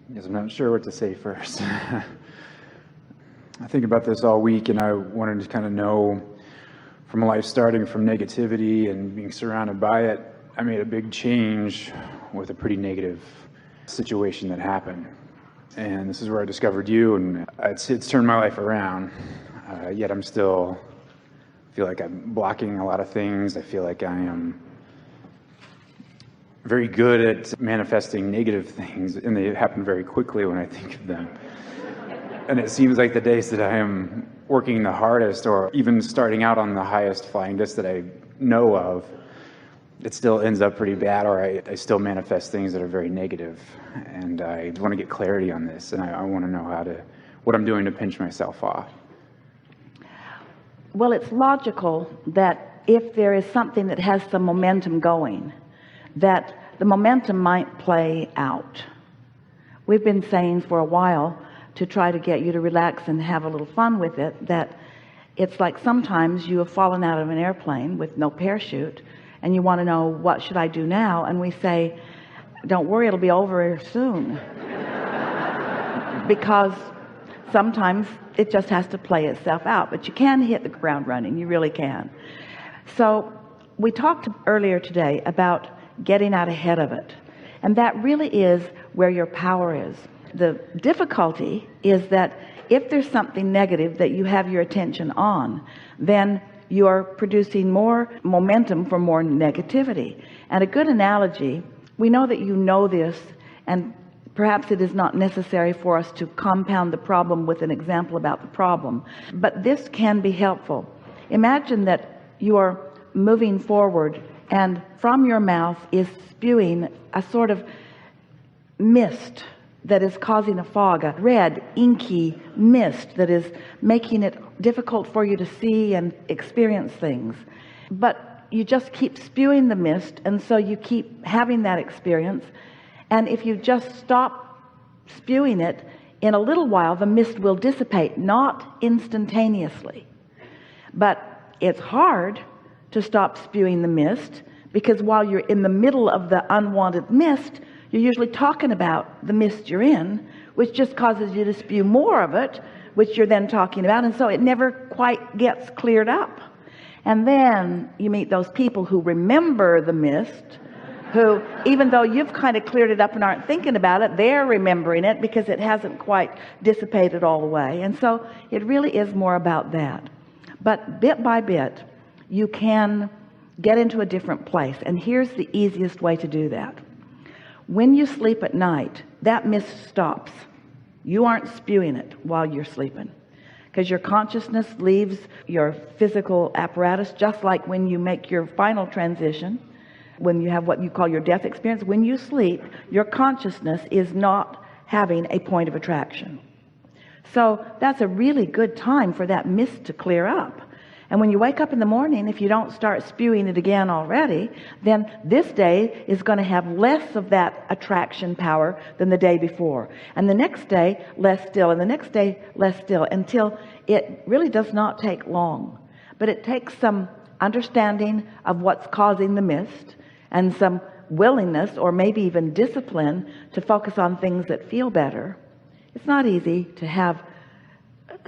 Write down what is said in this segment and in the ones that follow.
Because I'm not sure what to say first. I think about this all week, and I wanted to kind of know, from a life starting from negativity and being surrounded by it, I made a big change with a pretty negative situation that happened. And this is where I discovered you, and it's turned my life around. Yet I'm still feel like I'm blocking a lot of things. I feel like I am very good at manifesting negative things, and they happen very quickly when I think of them. And it seems like the days that I am working the hardest, or even starting out on the highest flying disc that I know of, it still ends up pretty bad, or I still manifest things that are very negative. And I want to get clarity on this, and I want to know what I'm doing to pinch myself off. Well, it's logical that if there is something that has some momentum going, that the momentum might play out. We've been saying for a while, to try to get you to relax and have a little fun with it, that it's like sometimes you have fallen out of an airplane with no parachute and you want to know, what should I do now? And we say, don't worry, it'll be over soon. Because sometimes it just has to play itself out, but you can hit the ground running. You really can. So we talked earlier today about getting out ahead of it, and that really is where your power is. The difficulty is that if there's something negative that you have your attention on, then you're producing more momentum for more negativity. And a good analogy, we know that you know this, and perhaps it is not necessary for us to compound the problem with an example about the problem, but this can be helpful. Imagine that you are moving forward, and from your mouth is spewing a sort of mist that is causing a fog, a red inky mist that is making it difficult for you to see and experience things. But you just keep spewing the mist, and so you keep having that experience. And if you just stop spewing it, in a little while the mist will dissipate, not instantaneously. But it's hard to stop spewing the mist, because while you're in the middle of the unwanted mist, you're usually talking about the mist you're in, which just causes you to spew more of it, which you're then talking about, and so it never quite gets cleared up. And then you meet those people who remember the mist, who, even though you've kind of cleared it up and aren't thinking about it, they're remembering it because it hasn't quite dissipated all the way. And so it really is more about that. But bit by bit, you can get into a different place. And here's the easiest way to do that. When you sleep at night, that mist stops. You aren't spewing it while you're sleeping, because your consciousness leaves your physical apparatus, just like when you make your final transition, when you have what you call your death experience. When you sleep, your consciousness is not having a point of attraction. So that's a really good time for that mist to clear up. And when you wake up in the morning, if you don't start spewing it again already, then this day is going to have less of that attraction power than the day before. And the next day, less still. And the next day, less still. Until it really does not take long. But it takes some understanding of what's causing the mist, and some willingness, or maybe even discipline, to focus on things that feel better. It's not easy to have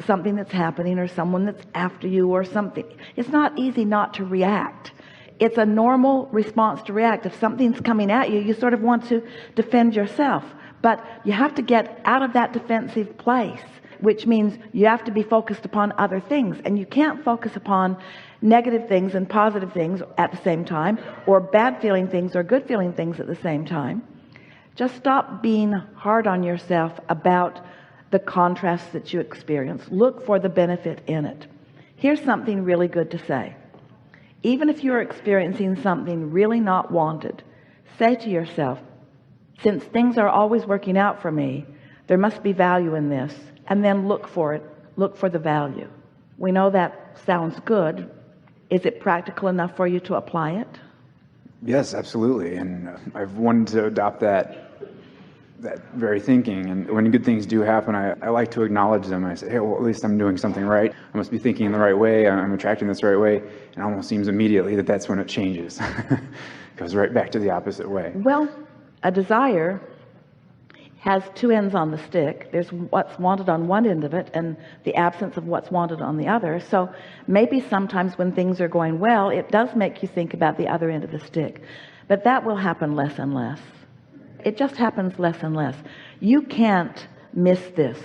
something that's happening, or someone that's after you, or something. It's not easy not to react. It's a normal response to react. If something's coming at you, you sort of want to defend yourself. But you have to get out of that defensive place, which means you have to be focused upon other things. And you can't focus upon negative things and positive things at the same time, or bad feeling things or good feeling things at the same time. Just stop being hard on yourself about the contrasts that you experience. Look for the benefit in it. Here's something really good to say. Even if you're experiencing something really not wanted, say to yourself, since things are always working out for me, there must be value in this. And then look for it. Look for the value. We know that sounds good. Is it practical enough for you to apply it? Yes, absolutely. And I've wanted to adopt that very thinking. And when good things do happen, I like to acknowledge them. I say, hey, well, at least I'm doing something right. I must be thinking the right way. I'm attracting this the right way. And it almost seems immediately that that's when it changes. Goes right back to the opposite way. Well, a desire has two ends on the stick. There's what's wanted on one end of it and the absence of what's wanted on the other. So maybe sometimes when things are going well, it does make you think about the other end of the stick. But that will happen less and less. It just happens less and less. You can't miss this,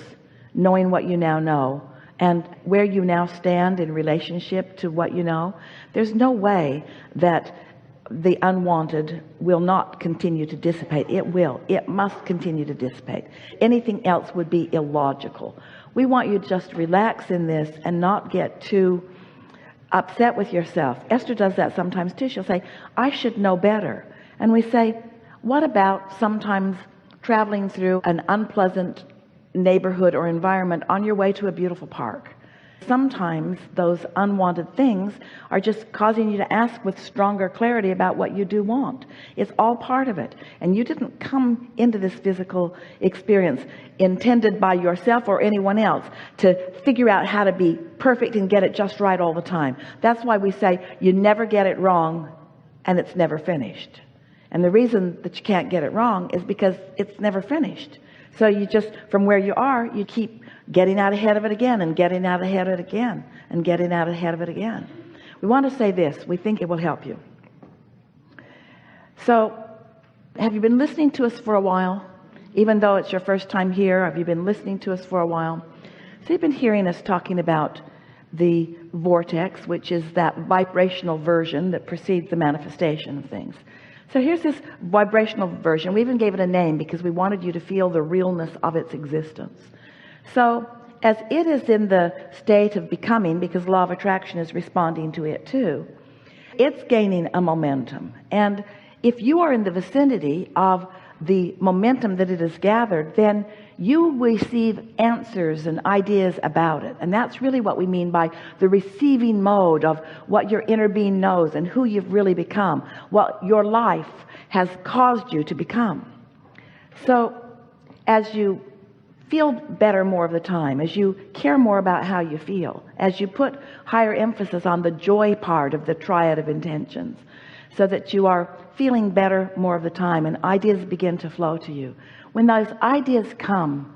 knowing what you now know and where you now stand in relationship to what you know. There's no way that the unwanted will not continue to dissipate. It will. It must continue to dissipate. Anything else would be illogical. We want you to just relax in this and not get too upset with yourself. Esther does that sometimes too. She'll say, I should know better. And we say, what about sometimes traveling through an unpleasant neighborhood or environment on your way to a beautiful park? Sometimes those unwanted things are just causing you to ask with stronger clarity about what you do want. It's all part of it. And you didn't come into this physical experience intended by yourself or anyone else to figure out how to be perfect and get it just right all the time. That's why we say you never get it wrong and it's never finished. And the reason that you can't get it wrong is because it's never finished. So you just, from where you are, you keep getting out ahead of it again and getting out ahead of it again and getting out ahead of it again. We want to say this. We think it will help you. So have you been listening to us for a while? Even though it's your first time here, have you been listening to us for a while? So you've been hearing us talking about the vortex, which is that vibrational version that precedes the manifestation of things. So here's this vibrational version. We even gave it a name because we wanted you to feel the realness of its existence. So as it is in the state of becoming, because law of attraction is responding to it too, it's gaining a momentum. And if you are in the vicinity of the momentum that it has gathered, then you receive answers and ideas about it. And that's really what we mean by the receiving mode of what your inner being knows and who you've really become, what your life has caused you to become. So as you feel better more of the time, as you care more about how you feel, as you put higher emphasis on the joy part of the triad of intentions, so that you are feeling better more of the time and ideas begin to flow to you. When those ideas come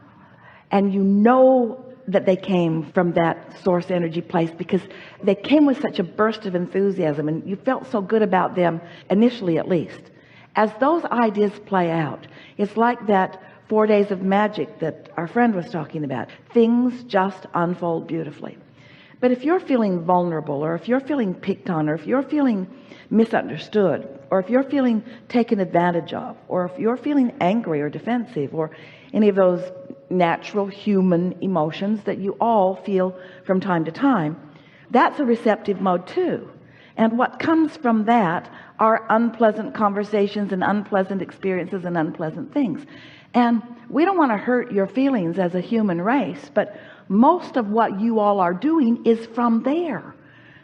and you know that they came from that source energy place because they came with such a burst of enthusiasm and you felt so good about them initially, at least, as those ideas play out, it's like that 4 days of magic that our friend was talking about. Things just unfold beautifully. But if you're feeling vulnerable, or if you're feeling picked on, or if you're feeling misunderstood, or if you're feeling taken advantage of, or if you're feeling angry or defensive, or any of those natural human emotions that you all feel from time to time, that's a receptive mode too. And what comes from that are unpleasant conversations and unpleasant experiences and unpleasant things. And we don't want to hurt your feelings as a human race, but most of what you all are doing is from there.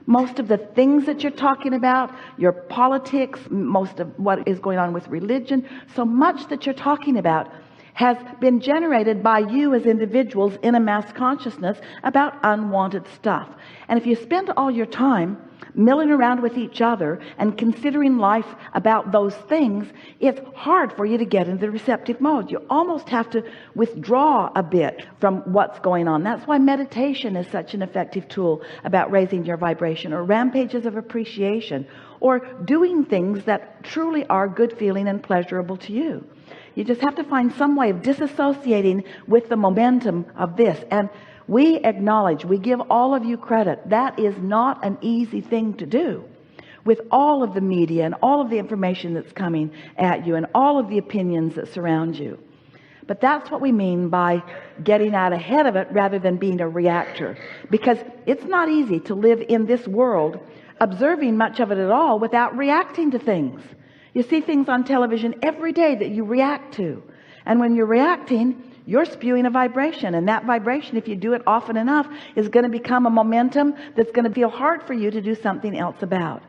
Most of the things that you're talking about, your politics, most of what is going on with religion, so much that you're talking about has been generated by you as individuals in a mass consciousness about unwanted stuff. And if you spend all your time milling around with each other and considering life about those things, it's hard for you to get into the receptive mode. You almost have to withdraw a bit from what's going on. That's why meditation is such an effective tool about raising your vibration, or rampages of appreciation, or doing things that truly are good feeling and pleasurable to you. You just have to find some way of disassociating with the momentum of this. And we acknowledge, we give all of you credit. That is not an easy thing to do with all of the media and all of the information that's coming at you and all of the opinions that surround you. But that's what we mean by getting out ahead of it rather than being a reactor, because it's not easy to live in this world observing much of it at all without reacting to things. You see things on television every day that you react to. And when you're reacting, you're spewing a vibration. And that vibration, if you do it often enough, is going to become a momentum that's going to feel hard for you to do something else about.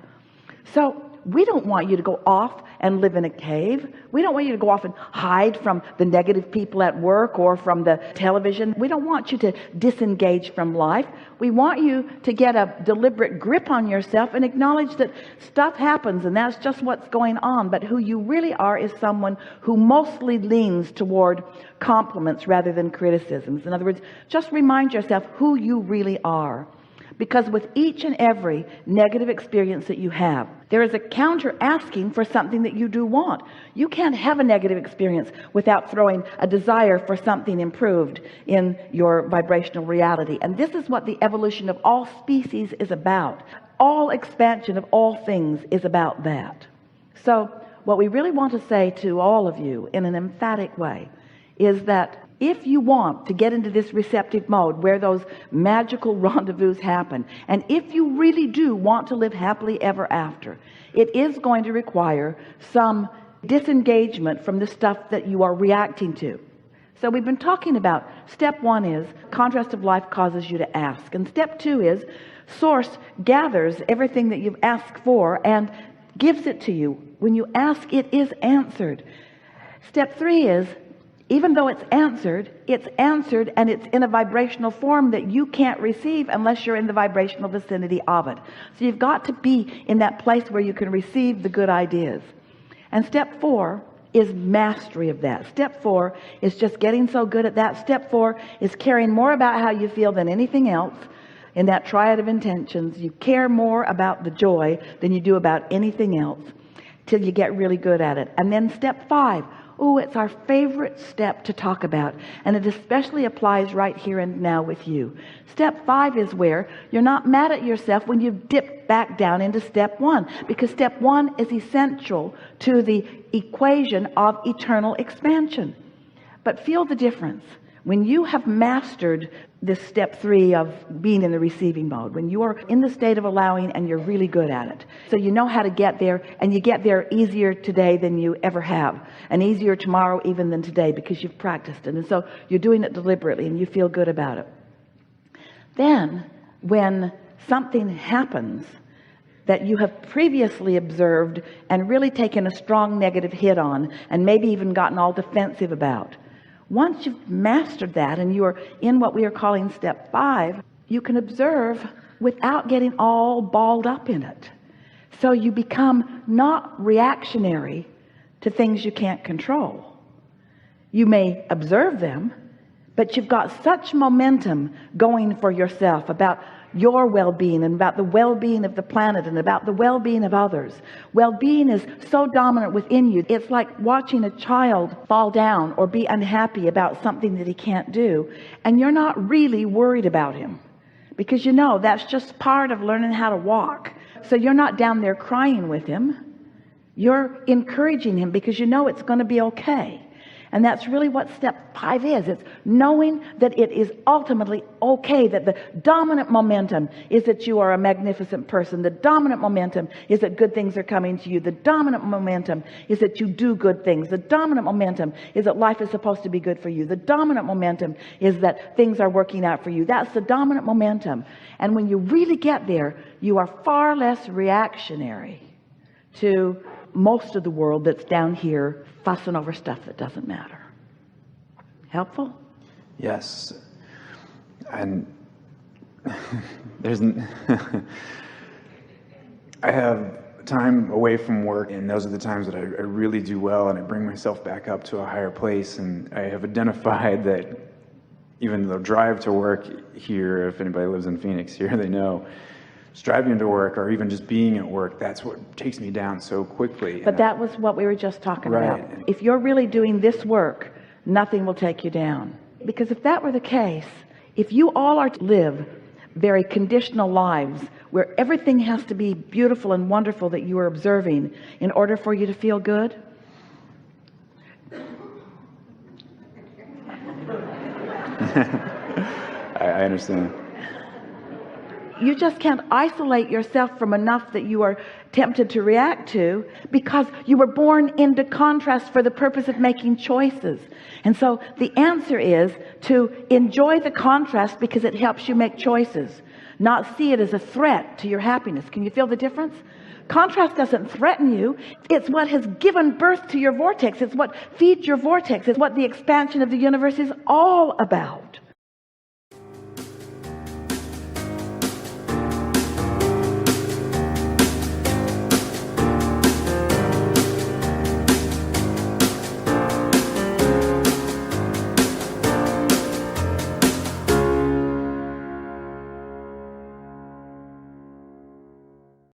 So we don't want you to go off and live in a cave. We don't want you to go off and hide from the negative people at work or from the television. We don't want you to disengage from life. We want you to get a deliberate grip on yourself and acknowledge that stuff happens and that's just what's going on. But who you really are is someone who mostly leans toward compliments rather than criticisms. In other words, just remind yourself who you really are. Because with each and every negative experience that you have, there is a counter asking for something that you do want. You can't have a negative experience without throwing a desire for something improved in your vibrational reality. And this is what the evolution of all species is about. All expansion of all things is about that. So what we really want to say to all of you in an emphatic way is that if you want to get into this receptive mode where those magical rendezvous happen, and if you really do want to live happily ever after, it is going to require some disengagement from the stuff that you are reacting to. So we've been talking about step 1 is contrast of life causes you to ask, and step 2 is source gathers everything that you've asked for and gives it to you. When you ask, it is answered. Step 3 is even though it's answered and it's in a vibrational form that you can't receive unless you're in the vibrational vicinity of it. So you've got to be in that place where you can receive the good ideas. And step 4 is mastery of that. Step 4 is just getting so good at that. Step 4 is caring more about how you feel than anything else. In that triad of intentions, you care more about the joy than you do about anything else till you get really good at it. And then step 5, oh, it's our favorite step to talk about, and it especially applies right here and now with you. Step 5 is where you're not mad at yourself when you dip back down into step 1, because step 1 is essential to the equation of eternal expansion. But feel the difference. When you have mastered this step 3 of being in the receiving mode, when you are in the state of allowing and you're really good at it, so you know how to get there, and you get there easier today than you ever have, and easier tomorrow even than today, because you've practiced it, and so you're doing it deliberately and you feel good about it. Then when something happens that you have previously observed and really taken a strong negative hit on, and maybe even gotten all defensive about, once you've mastered that and you are in what we are calling step 5, you can observe without getting all balled up in it. So you become not reactionary to things you can't control. You may observe them, but you've got such momentum going for yourself about your well-being and about the well-being of the planet and about the well-being of others. Well-being is so dominant within you. It's like watching a child fall down or be unhappy about something that he can't do, and you're not really worried about him, because you know that's just part of learning how to walk. So you're not down there crying with him. You're encouraging him because you know it's going to be okay. And that's really what step 5 is. It's knowing that it is ultimately okay, that the dominant momentum is that you are a magnificent person. The dominant momentum is that good things are coming to you. The dominant momentum is that you do good things. The dominant momentum is that life is supposed to be good for you. The dominant momentum is that things are working out for you. That's the dominant momentum. And when you really get there, you are far less reactionary to most of the world that's down here fussing over stuff that doesn't matter. Helpful? Yes. And I have time away from work, and those are the times that I really do well, and I bring myself back up to a higher place. And I have identified that even the drive to work here, if anybody lives in Phoenix here, they know, just driving to work or even just being at work, that's what takes me down so quickly. But that was what we were just talking Right. about. If you're really doing this work, nothing will take you down. Because if that were the case, if you all are to live very conditional lives where everything has to be beautiful and wonderful that you are observing in order for you to feel good, I understand. you just can't isolate yourself from enough that you are tempted to react to, because you were born into contrast for the purpose of making choices. And so the answer is to enjoy the contrast because it helps you make choices, not see it as a threat to your happiness. Can you feel the difference? Contrast doesn't threaten you. It's what has given birth to your vortex. It's what feeds your vortex. It's what the expansion of the universe is all about.